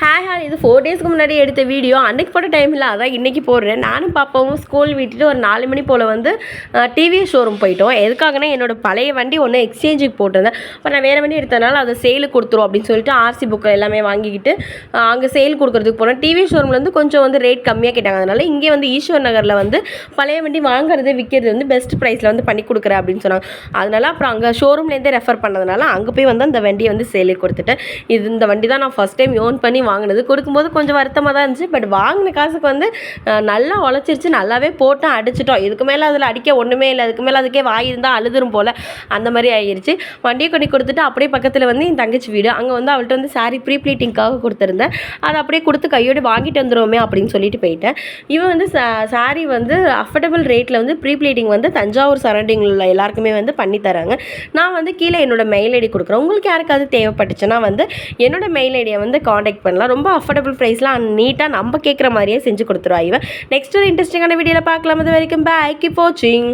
Hi இது 4 டேஸ்க்கு முன்னாடி எடுத்த வீடியோ. அன்றைக்கி போட்ட டைமில் அதான் இன்றைக்கி போடுறேன். நானும் பாப்பாவும் ஸ்கூல் விட்டுட்டு ஒரு 4 மணி போல் வந்து டிவிஎஸ் ஷோரூம் போயிட்டோம். எதுக்காகனா என்னோடய பழைய வண்டி ஒன்று எக்ஸ்சேஞ்சுக்கு போட்டிருந்தேன். அப்போ நான் வேறு வண்டி எடுத்தனால அதை சேலுக்கு கொடுத்துரும் அப்படின்னு சொல்லிட்டு ஆர்சி புக்கு எல்லாமே வாங்கிக்கிட்டு அங்கே சேல் கொடுக்குறதுக்கு போனோம். டிவிஎஸ் ஷோரூமில் கொஞ்சம் வந்து ரேட் கம்மியாக கேட்டாங்க. அதனால் இங்கே வந்து ஈஸ்வர் நகரில் வந்து பழைய வண்டி வாங்குறது விற்கிறது வந்து பெஸ்ட் ப்ரைஸில் வந்து பண்ணி கொடுக்குறேன் அப்படின்னு சொன்னாங்க. அதனால் அப்புறம் அங்கே ஷோரூம்லேருந்தே ரெஃபர் பண்ணதுனால அங்கே போய் வந்து அந்த வண்டியை வந்து சேலுக்கு கொடுத்துட்டேன். இந்த வண்டி தான் நான் ஃபஸ்ட் டைம் ஓன் பண்ணி வாங்கினது. கொடுக்கும்போது கொஞ்சம் வருத்தமாக தான் இருந்துச்சு. பட் வாங்கின காசுக்கு வந்து நல்லா உழைச்சிருச்சு. நல்லாவே போட்டோம், அடிச்சிட்டோம். இதுக்கு மேலே அதில் அடிக்க ஒன்றுமே இல்லை. அதுக்கு மேலே அதுக்கே வாய் இருந்தால் அழுதுரும் போல் அந்த மாதிரி ஆகிருச்சு. வண்டியை கொண்டு கொடுத்துட்டு அப்படியே பக்கத்தில் வந்து என் தங்கச்சி வீடு. அங்கே வந்து அவள்கிட்ட வந்து சாரீ ப்ரீ ப்ளீட்டிங்காக கொடுத்துருந்தேன். அதை அப்படியே கொடுத்து கையோடு வாங்கிட்டு வந்துடுவோமே அப்படின்னு சொல்லிட்டு போயிட்டேன். இவன் வந்து சாரீ வந்து அஃபோர்டபுள் ரேட்டில் வந்து ப்ரீ ப்ளீட்டிங் வந்து தஞ்சாவூர் சரௌண்டிங்கில் உள்ள எல்லாருக்குமே வந்து பண்ணித்தராங்க. நான் வந்து கீழே என்னோட மெயில் ஐடி கொடுக்குறேன். உங்களுக்கு யாருக்காவது தேவைப்பட்டுச்சுன்னா வந்து என்னோட மெயில் ஐடியை வந்து காண்டாக்ட் பண்ணலாம். ரொம்ப அஃபோர்டபுள் ப்ரைஸ்லாம் நீட்டாக நம்ம கேட்குற மாதிரியே செஞ்சு கொடுத்துருவா இவன். நெக்ஸ்ட் ஒரு இன்ட்ரெஸ்டிங்கான வீடியோவில் பார்க்கலாம். அது வரைக்கும் பாய், கீப் வாட்சிங்.